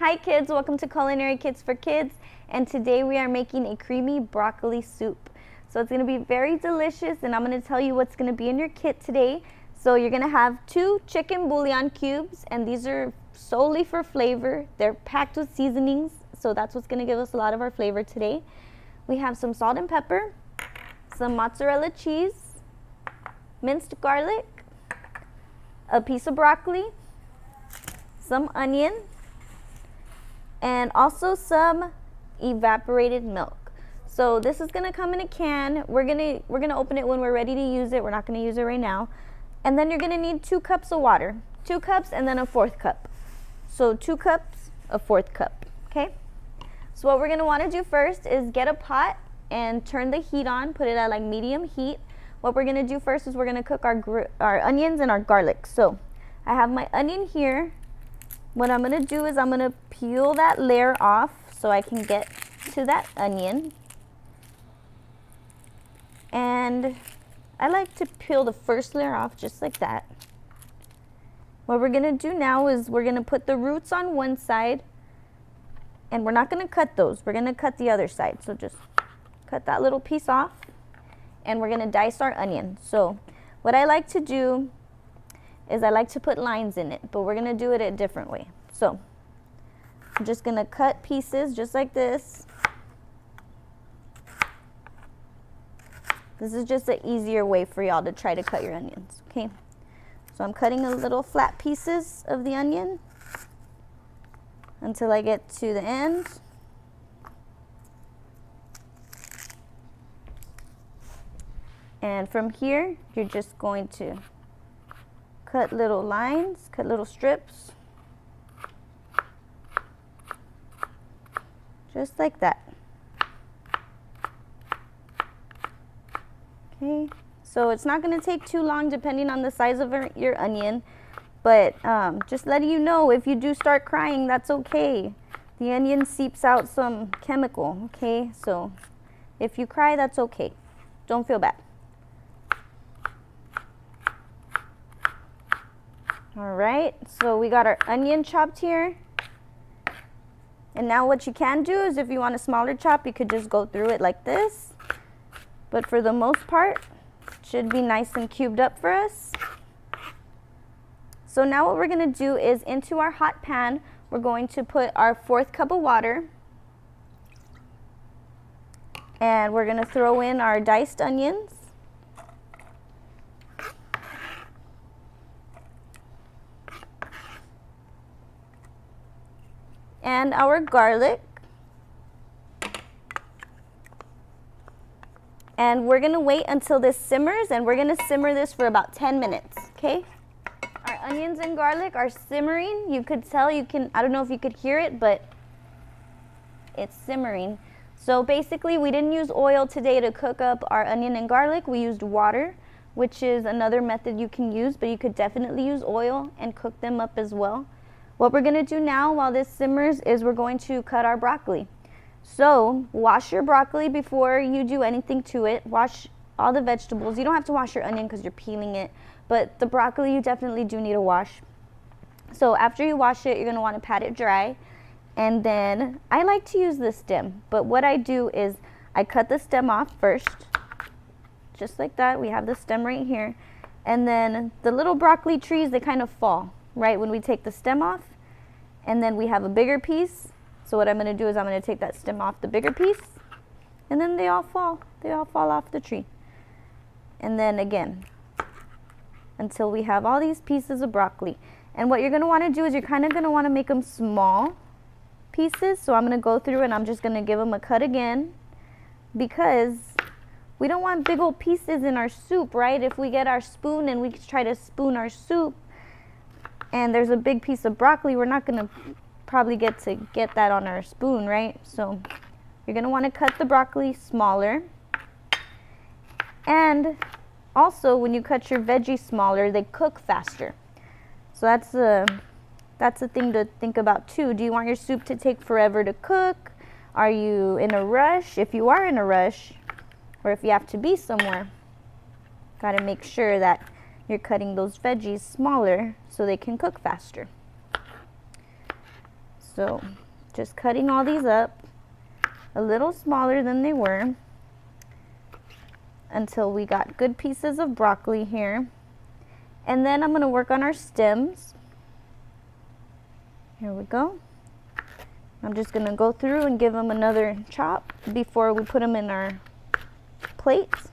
Hi kids, welcome to Culinary Kids for Kids, and today we are making a creamy broccoli soup. So it's going to be very delicious, and I'm going to tell you what's going to be in your kit today. So you're going to have 2 chicken bouillon cubes, and these are solely for flavor. They're packed with seasonings, so that's what's going to give us a lot of our flavor today. We have some salt and pepper, some mozzarella cheese, minced garlic, a piece of broccoli, some onion, and also some evaporated milk. So this is gonna come in a can. We're gonna open it when we're ready to use it. We're not gonna use it right now. And then you're gonna need 2 cups of water. 2 cups and then a 4th cup. So 2 cups, a 4th cup, okay? So what we're gonna wanna do first is get a pot and turn the heat on, put it at like medium heat. What we're gonna do first is we're gonna cook our onions and our garlic. So I have my onion here. What I'm going to do is I'm going to peel that layer off so I can get to that onion. And I like to peel the first layer off just like that. What we're going to do now is we're going to put the roots on one side, and we're not going to cut those. We're going to cut the other side. So just cut that little piece off, and we're going to dice our onion. So what I like to do is I like to put lines in it, but we're gonna do it a different way. So I'm just gonna cut pieces just like this. This is just an easier way for y'all to try to cut your onions, okay? So I'm cutting a little flat pieces of the onion until I get to the end. And from here, you're just going to cut little lines, cut little strips, just like that. Okay, so it's not going to take too long depending on the size of your onion, but just letting you know, if you do start crying, that's okay. The onion seeps out some chemical, okay? So if you cry, that's okay. Don't feel bad. All right, so we got our onion chopped here. And now what you can do is if you want a smaller chop, you could just go through it like this. But for the most part, it should be nice and cubed up for us. So now what we're gonna do is into our hot pan, we're going to put our 4th cup of water. And we're gonna throw in our diced onions. And our garlic. And we're gonna wait until this simmers, and we're gonna simmer this for about 10 minutes, okay? Our onions and garlic are simmering. You could tell, I don't know if you could hear it, but it's simmering. So basically we didn't use oil today to cook up our onion and garlic. We used water, which is another method you can use, but you could definitely use oil and cook them up as well. What we're gonna do now while this simmers is we're going to cut our broccoli. So wash your broccoli before you do anything to it. Wash all the vegetables. You don't have to wash your onion because you're peeling it, but the broccoli you definitely do need to wash. So after you wash it, you're gonna wanna pat it dry. And then I like to use the stem, but what I do is I cut the stem off first, just like that. We have the stem right here. And then the little broccoli trees, they kind of fall, right, when we take the stem off. And then we have a bigger piece. So what I'm going to do is I'm going to take that stem off the bigger piece, and then they all fall off the tree. And then again, until we have all these pieces of broccoli. And what you're going to want to do is you're kind of going to want to make them small pieces. So I'm going to go through and I'm just going to give them a cut again, because we don't want big old pieces in our soup, right? If we get our spoon and we try to spoon our soup, and there's a big piece of broccoli, we're not gonna probably get that on our spoon, right? So you're gonna wanna cut the broccoli smaller. And also when you cut your veggies smaller, they cook faster. So that's a thing to think about too. Do you want your soup to take forever to cook? Are you in a rush? If you are in a rush, or if you have to be somewhere, gotta make sure that you're cutting those veggies smaller so they can cook faster. So just cutting all these up a little smaller than they were until we got good pieces of broccoli here. And then I'm going to work on our stems. Here we go. I'm just going to go through and give them another chop before we put them in our plates.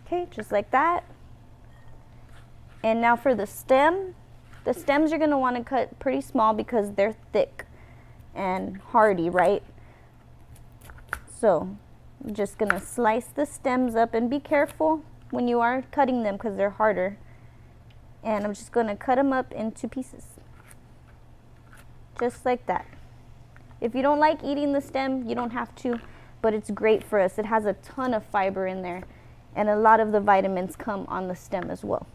Okay, just like that. And now for the stem. The stems you're going to want to cut pretty small because they're thick and hardy, right? So I'm just going to slice the stems up, and be careful when you are cutting them because they're harder. And I'm just going to cut them up into pieces. Just like that. If you don't like eating the stem, you don't have to, but it's great for us. It has a ton of fiber in there, and a lot of the vitamins come on the stem as well.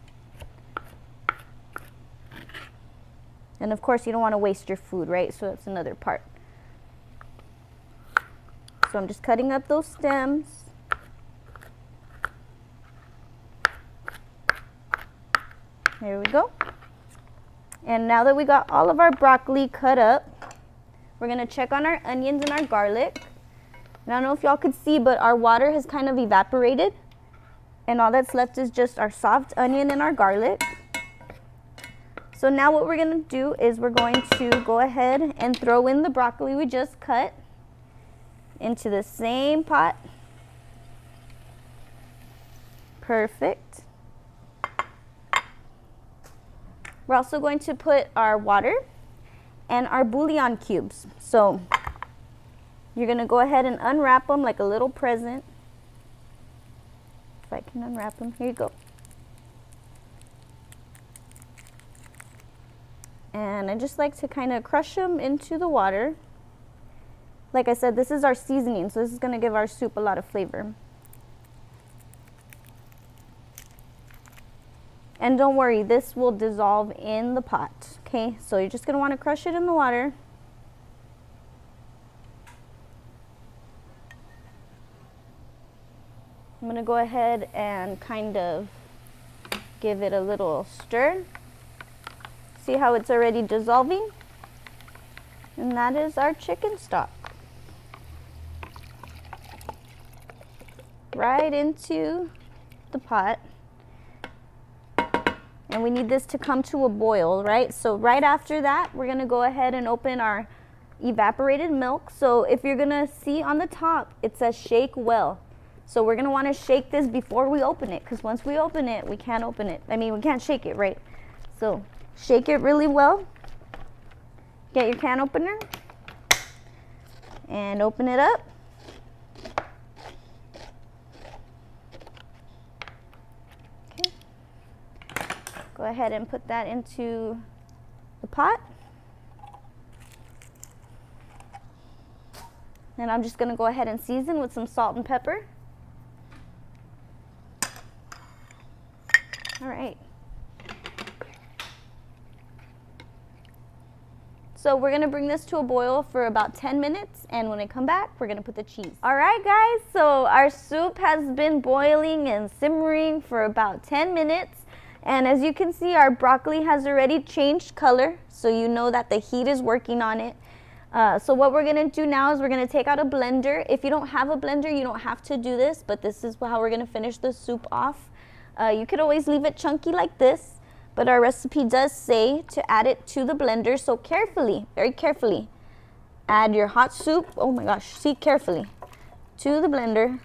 And of course, you don't want to waste your food, right? So that's another part. So I'm just cutting up those stems. There we go. And now that we got all of our broccoli cut up, we're going to check on our onions and our garlic. And I don't know if y'all could see, but our water has kind of evaporated. And all that's left is just our soft onion and our garlic. So now what we're going to do is we're going to go ahead and throw in the broccoli we just cut into the same pot. Perfect. We're also going to put our water and our bouillon cubes. So you're going to go ahead and unwrap them like a little present. If I can unwrap them, here you go. And I just like to kind of crush them into the water. Like I said, this is our seasoning, so this is going to give our soup a lot of flavor. And don't worry, this will dissolve in the pot, okay? So you're just going to want to crush it in the water. I'm going to go ahead and kind of give it a little stir. See how it's already dissolving? And that is our chicken stock. Right into the pot. And we need this to come to a boil, right? So right after that, we're gonna go ahead and open our evaporated milk. So if you're gonna see on the top, it says shake well. So we're gonna wanna shake this before we open it, because once we open it, we can't open it. I mean, we can't shake it, right? So shake it really well. Get your can opener and open it up. Okay. Go ahead and put that into the pot. And I'm just going to go ahead and season with some salt and pepper. All right. So we're gonna bring this to a boil for about 10 minutes, and when I come back, we're gonna put the cheese. All right, guys, so our soup has been boiling and simmering for about 10 minutes. And as you can see, our broccoli has already changed color, so you know that the heat is working on it. So what we're gonna do now is we're gonna take out a blender. If you don't have a blender, you don't have to do this, but this is how we're gonna finish the soup off. You could always leave it chunky like this, but our recipe does say to add it to the blender. So carefully, very carefully, add your hot soup, oh my gosh, see, carefully, to the blender.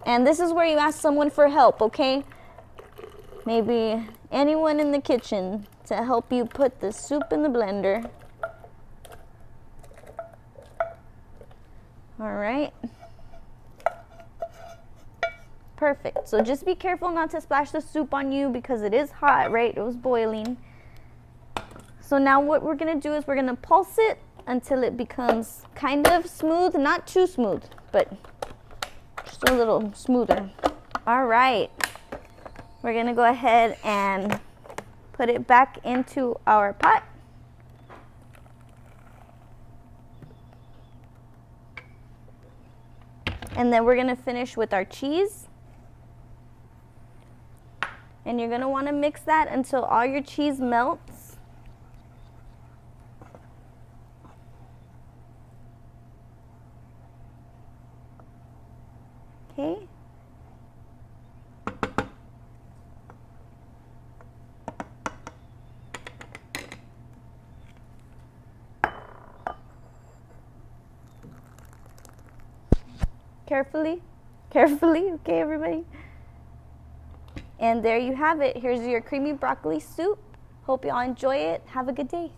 And this is where you ask someone for help, okay? Maybe anyone in the kitchen to help you put the soup in the blender. All right. Perfect. So just be careful not to splash the soup on you because it is hot, right? It was boiling. So now what we're going to do is we're going to pulse it until it becomes kind of smooth, not too smooth, but just a little smoother. All right. We're going to go ahead and put it back into our pot. And then we're going to finish with our cheese. And you're gonna wanna mix that until all your cheese melts. Okay. Carefully, carefully, okay, everybody? And there you have it. Here's your creamy broccoli soup. Hope y'all enjoy it. Have a good day.